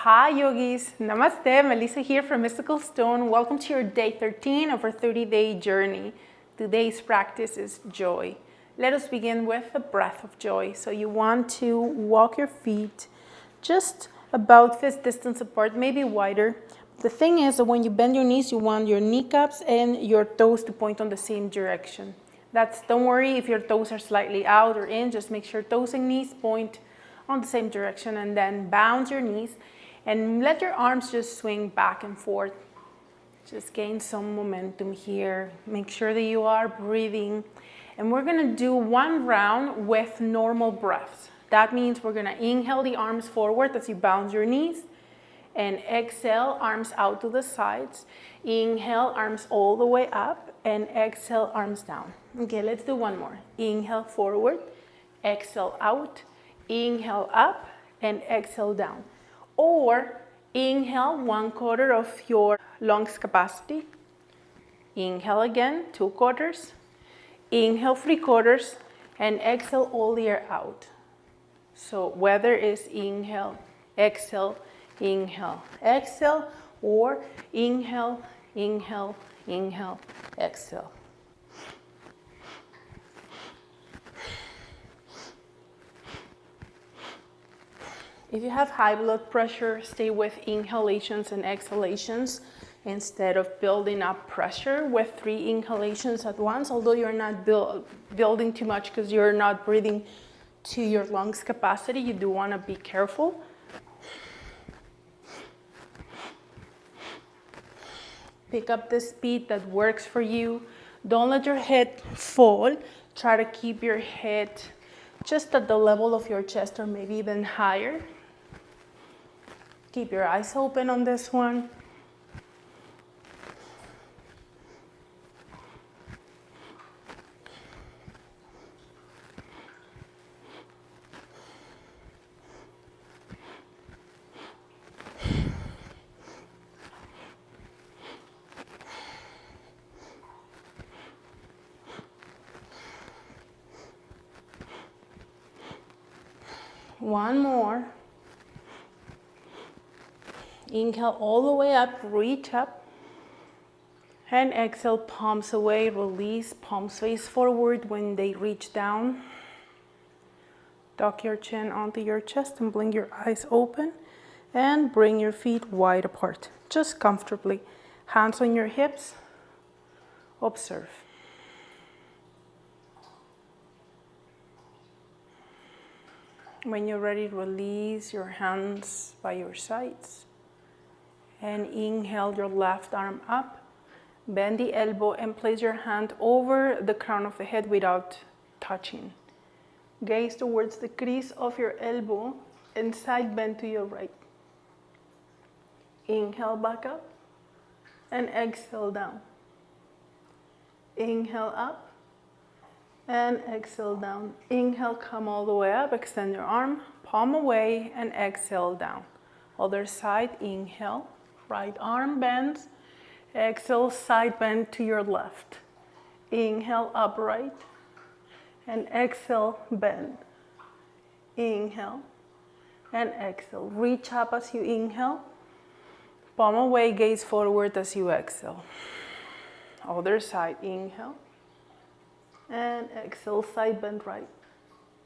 Hi yogis, namaste, Melyssa here from Mystical Stone. Welcome to your day 13 of our 30-day journey. Today's practice is joy. Let us begin with the breath of joy. So you want to walk your feet just about fist distance apart, maybe wider. The thing is that when you bend your knees, you want your kneecaps and your toes to point on the same direction. Don't worry if your toes are slightly out or in, just make sure toes and knees point on the same direction, and then bounce your knees and let your arms just swing back and forth. Just gain some momentum here. Make sure that you are breathing. And we're gonna do one round with normal breaths. That means we're gonna inhale the arms forward as you bounce your knees, and exhale, arms out to the sides. Inhale, arms all the way up, and exhale, arms down. Okay, let's do one more. Inhale forward, exhale out, inhale up, and exhale down. Or inhale 1/4 of your lungs capacity. Inhale again, 2/4. Inhale 3/4, and exhale all the air out. So whether it's inhale, exhale, or inhale, inhale, inhale, exhale. If you have high blood pressure, stay with inhalations and exhalations instead of building up pressure with 3 inhalations at once, although you're not building too much because you're not breathing to your lungs capacity. You do want to be careful. Pick up the speed that works for you. Don't let your head fall. Try to keep your head just at the level of your chest or maybe even higher. Keep your eyes open on this one. One more. Inhale all the way up, reach up. And exhale, palms away, release, palms face forward when they reach down. Tuck your chin onto your chest and blink your eyes open. And bring your feet wide apart, just comfortably. Hands on your hips. Observe. When you're ready, release your hands by your sides. And inhale your left arm up. Bend the elbow and place your hand over the crown of the head without touching. Gaze towards the crease of your elbow and side bend to your right. Inhale back up and exhale down. Inhale up and exhale down. Inhale, come all the way up, extend your arm, palm away, and exhale down. Other side, inhale, right arm bends, exhale, side bend to your left. Inhale, upright, and exhale, bend. Inhale, and exhale. Reach up as you inhale, palm away, gaze forward as you exhale. Other side, inhale, and exhale, side bend right.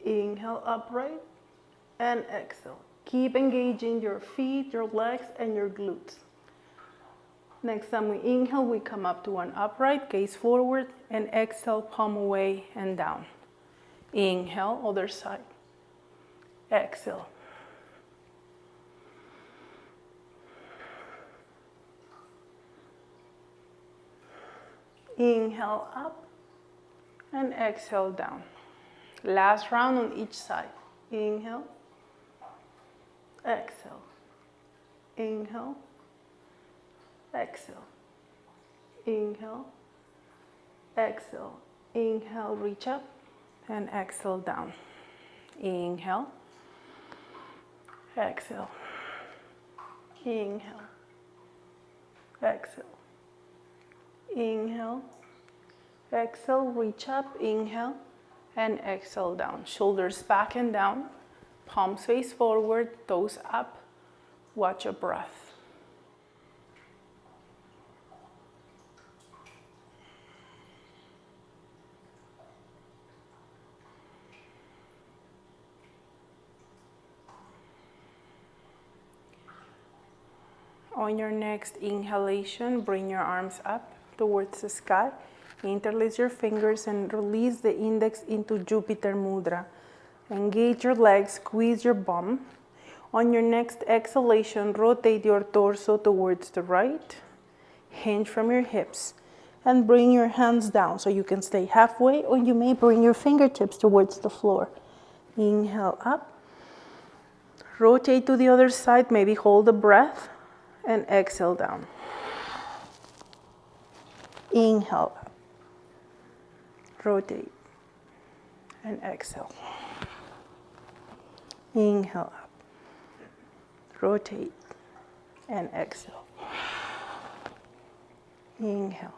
Inhale, upright, and exhale. Keep engaging your feet, your legs, and your glutes. Next time we inhale, we come up to an upright, gaze forward, and exhale, palm away and down. Inhale, other side. Exhale. Inhale up and exhale down. Last round on each side. Inhale, exhale, inhale, exhale, inhale, exhale, inhale, reach up, and exhale down. Inhale, exhale, inhale, exhale, inhale, exhale, reach up, inhale, and exhale down. Shoulders back and down, palms face forward, toes up, Watch your breath. On your next inhalation, bring your arms up towards the sky. Interlace your fingers and release the index into Jupiter mudra. Engage your legs, squeeze your bum. On your next exhalation, rotate your torso towards the right. Hinge from your hips and bring your hands down so you can stay halfway, or you may bring your fingertips towards the floor. Inhale up. Rotate to the other side, maybe hold the breath. And exhale down. Inhale up. Rotate. And exhale. Inhale up. Rotate. And exhale. Inhale.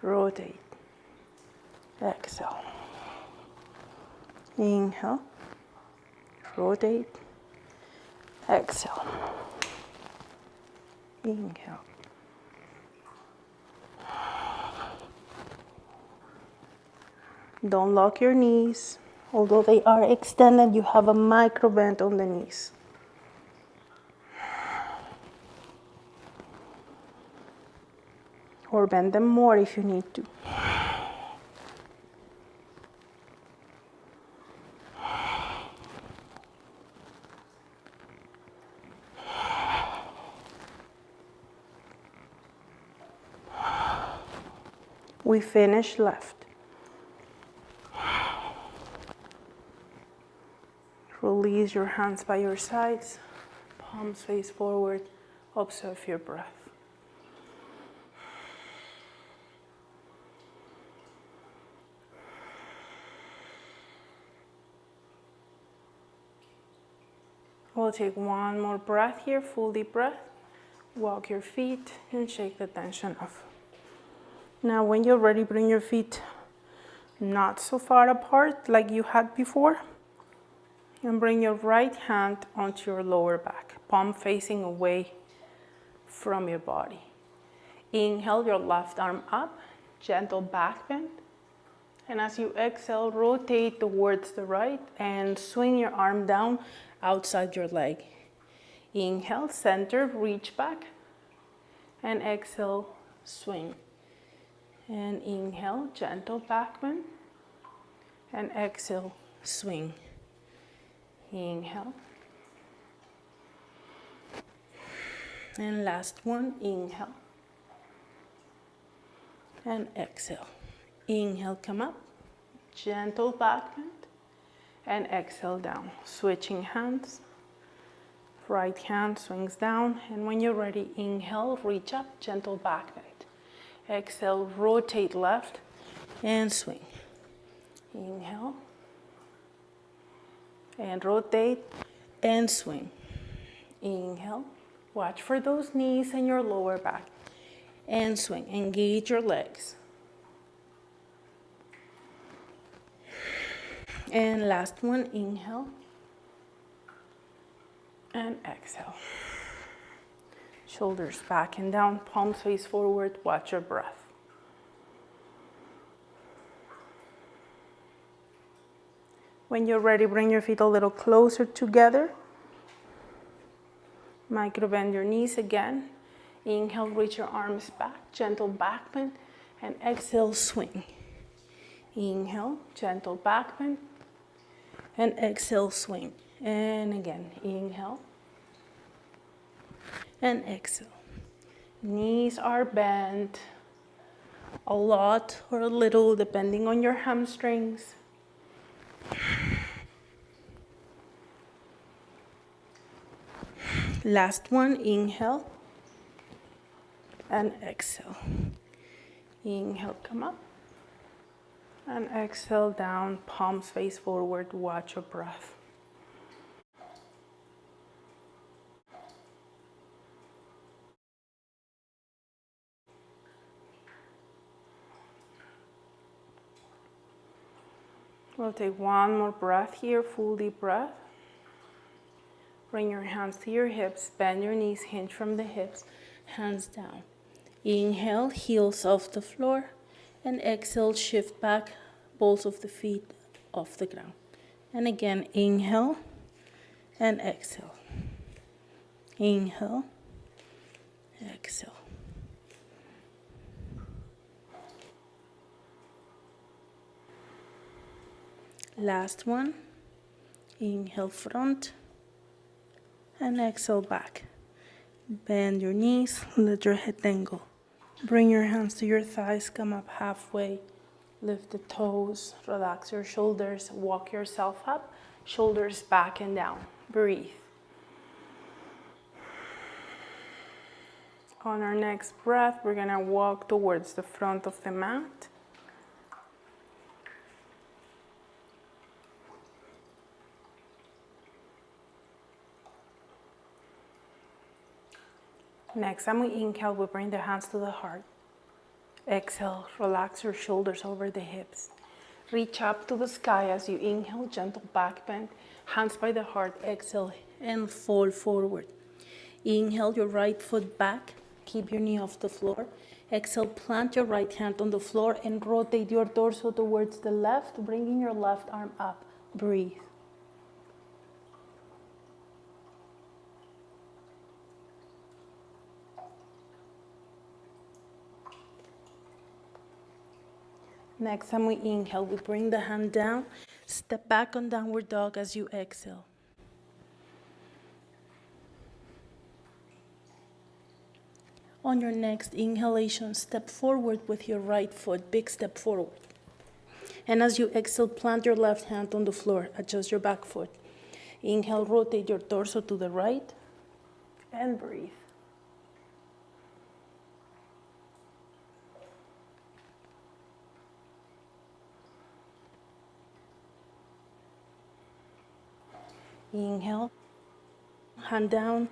Rotate. Exhale. Inhale. Rotate. Exhale. Inhale. Don't lock your knees. Although they are extended, you have a micro bend on the knees. Or bend them more if you need to. We finish left. Release your hands by your sides, palms face forward. Observe your breath. We'll take one more breath here, full deep breath. Walk your feet and shake the tension off. Now when you're ready, bring your feet not so far apart like you had before. And bring your right hand onto your lower back, palm facing away from your body. Inhale your left arm up, gentle back bend. And as you exhale, rotate towards the right and swing your arm down outside your leg. Inhale, center, reach back. And exhale, swing. And inhale, gentle back bend. And exhale, swing. Inhale. And last one, inhale. And exhale. Inhale, come up. Gentle back bend. And exhale down. Switching hands. Right hand swings down. And when you're ready, inhale, reach up, gentle back bend. Exhale, rotate left and swing. Inhale. And rotate and swing. Inhale. Watch for those knees and your lower back. And swing. Engage your legs. And last one, inhale. And exhale. Shoulders back and down, palms face forward. Watch your breath. When you're ready, bring your feet a little closer together. Micro bend your knees again. Inhale, reach your arms back, gentle back bend, and exhale, swing. Inhale, gentle back bend, and exhale, swing. And again, inhale, and exhale. Knees are bent a lot or a little, depending on your hamstrings. Last one, inhale and exhale. Inhale, come up. And exhale down, palms face forward. Watch your breath. We'll take one more breath here, full deep breath. Bring your hands to your hips, bend your knees, hinge from the hips, hands down. Inhale, heels off the floor, and exhale, shift back, balls of the feet off the ground. And again, inhale and exhale. Inhale, exhale. Last one. Inhale front and exhale back. Bend your knees, let your head dangle. Bring your hands to your thighs, come up halfway. Lift the toes, relax your shoulders, walk yourself up, shoulders back and down. Breathe. On our next breath, we're gonna walk towards the front of the mat. Next time we inhale, we bring the hands to the heart. Exhale, relax your shoulders over the hips. Reach up to the sky as you inhale, gentle back bend, hands by the heart, exhale, and fall forward. Inhale your right foot back, keep your knee off the floor. Exhale, plant your right hand on the floor and rotate your torso towards the left, bringing your left arm up. Breathe. Next time we inhale, we bring the hand down, step back on downward dog as you exhale. On your next inhalation, step forward with your right foot, big step forward. And as you exhale, plant your left hand on the floor, adjust your back foot. Inhale, rotate your torso to the right, and breathe. Inhale, hand down,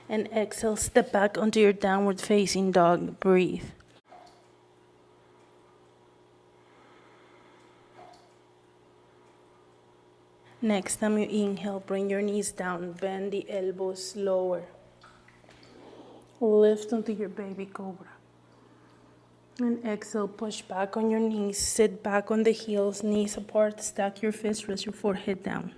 and exhale, step back onto your downward facing dog. Breathe. Next time you inhale, bring your knees down, bend the elbows lower. Lift onto your baby cobra. And exhale, push back on your knees, sit back on the heels, knees apart, stack your fists, rest your forehead down.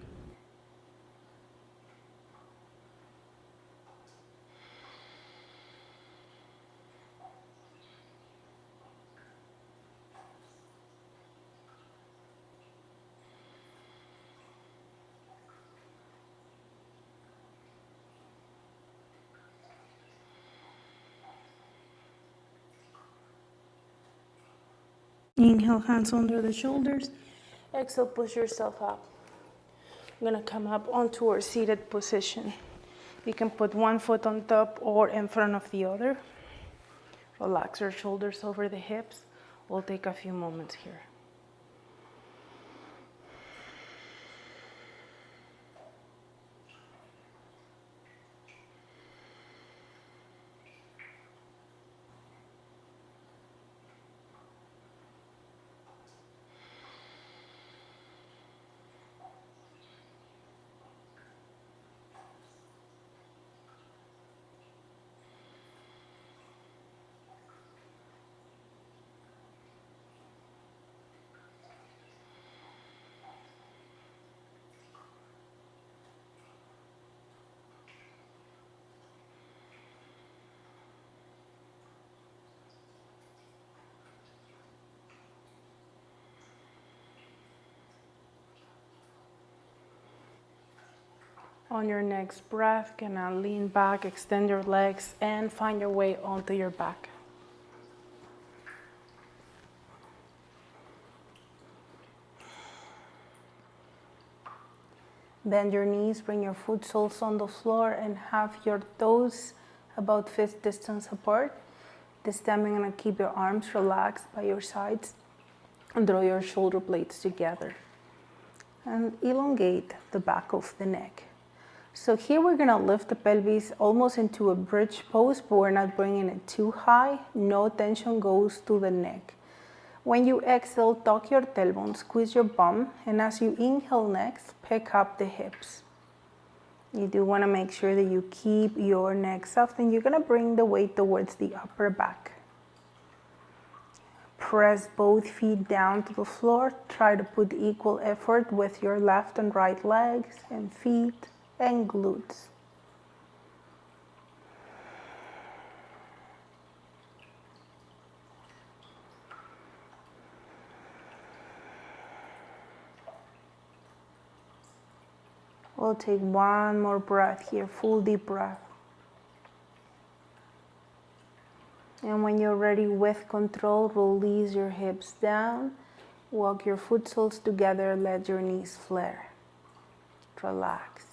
Inhale, hands under the shoulders. Exhale, push yourself up. You're gonna come up onto our seated position. You can put one foot on top or in front of the other. Relax your shoulders over the hips. We'll take a few moments here. On your next breath, gonna lean back, extend your legs, and find your way onto your back. Bend your knees, bring your foot soles on the floor, and have your toes about fist distance apart. This time you're gonna keep your arms relaxed by your sides and draw your shoulder blades together. And elongate the back of the neck. So here we're gonna lift the pelvis almost into a bridge pose, but we're not bringing it too high. No tension goes to the neck. When you exhale, tuck your tailbone, squeeze your bum, and as you inhale next, pick up the hips. You do want to make sure that you keep your neck soft, and you're going to bring the weight towards the upper back. Press both feet down to the floor. Try to put equal effort with your left and right legs and feet and glutes. We'll take one more breath here, full deep breath. And when you're ready with control, release your hips down. Walk your foot soles together, let your knees flare. Relax.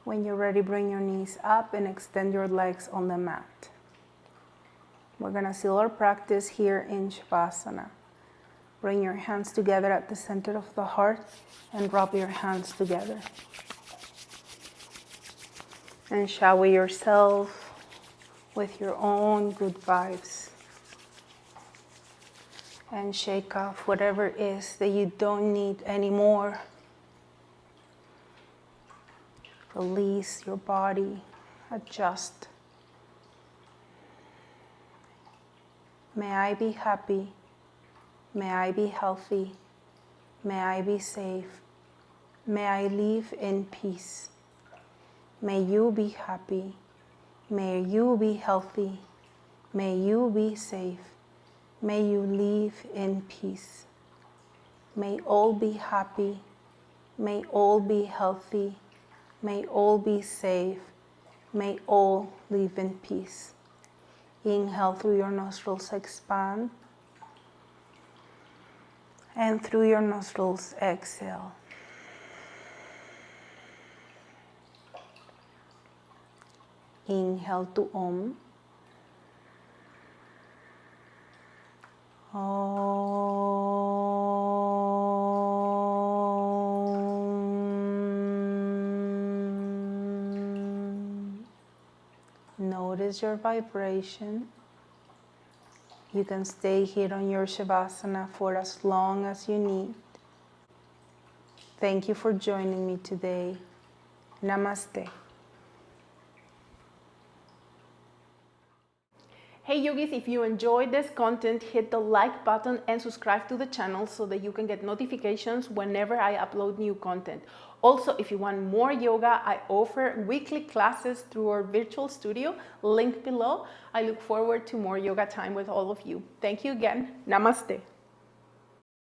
When you're ready, bring your knees up and extend your legs on the mat. We're going to seal our practice here in Savasana. Bring your hands together at the center of the heart and rub your hands together. And shower yourself with your own good vibes. And shake off whatever it is that you don't need anymore. Release your body, adjust. May I be happy. May I be healthy. May I be safe. May I live in peace. May you be happy. May you be healthy. May you be safe. May you live in peace. May all be happy. May all be healthy. May all be safe. May all live in peace. Inhale through your nostrils, expand. And through your nostrils, exhale. Inhale to Om. Notice your vibration. You can stay here on your Savasana for as long as you need. Thank you for joining me today. Namaste. Hey yogis, if you enjoyed this content, hit the like button and subscribe to the channel so that you can get notifications whenever I upload new content. Also, if you want more yoga, I offer weekly classes through our virtual studio, link below. I look forward to more yoga time with all of you. Thank you again. Namaste.